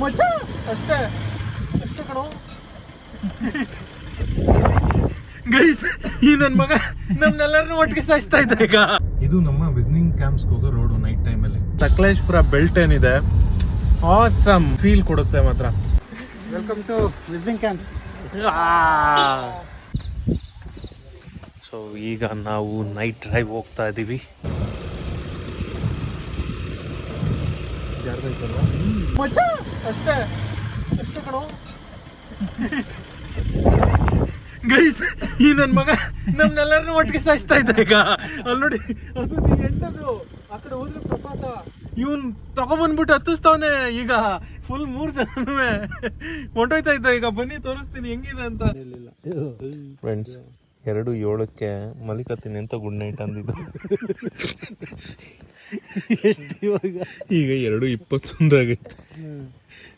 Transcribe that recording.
ಮಚ್ಚ ಅಷ್ಟೇ ಅಷ್ಟೇ ಕಣೋ ಗೈಸ್. ಈ ನನ್ನ ಮಗ ನಮ್ನೆಲ್ಲರನ್ನೂ ಒಟ್ಟಿಗೆ ಸಾಯಿಸ್ತಾ ಇದ್ದ ಈಗ. ಇದು ನಮ್ಮ ವಿಸಿಟಿಂಗ್ ಕ್ಯಾಂಪ್ಸ್ ಹೋಗೋ ರೋಡು ನೈಟ್ ಟೈಮಲ್ಲಿ. ಸಕಲೇಶ್ಪುರ ಬೆಲ್ಟ್ ಏನಿದೆ ಆಸಮ್ ಫೀಲ್ ಕೊಡುತ್ತೆ ಮಾತ್ರ. Welcome to visiting camps. So ಈಗ ನಾವು ನೈಟ್ ಡ್ರೈವ್ ಹೋಗ್ತಾ ಇದ್ದೀವಿ. ಮಚ್ಚ ಅಷ್ಟೇ ಅಷ್ಟೇ ಕಣೋ ಗೈಸ್. ಈ ನನ್ನ ಮಗ ನಮ್ನೆಲ್ಲರನ್ನೂ ಒಟ್ಟಿಗೆ ಸಾಯಿಸ್ತಾ ಇದ್ದ ಈಗ. ಅಲ್ಲಿ ನೋಡಿ ಅದು ಎಂಟದು ಆ ಕಡೆ ಹೋದ್ರೆ ಪ್ರಪಾತ. ಇವನ್ ತಗೊಬಂದ್ಬಿಟ್ಟು ಹತ್ತಿಸ್ತಾವನೆ ಈಗ. ಫುಲ್ 3 ಜನನೂ ಹೊಂಟೋಯ್ತಾ ಇದ್ದ ಈಗ. ಬನ್ನಿ ತೋರಿಸ್ತೀನಿ ಹೆಂಗಿದೆ ಅಂತ. ಫ್ರೆಂಡ್ಸ್ 2:07 ಮಲಿಕತ್ತೀನಿ ಅಂತ ಗುಡ್ ನೈಟ್ ಅಂದಿದ್ದು. ಈಗ 2:21 ಆಗೈತೆ.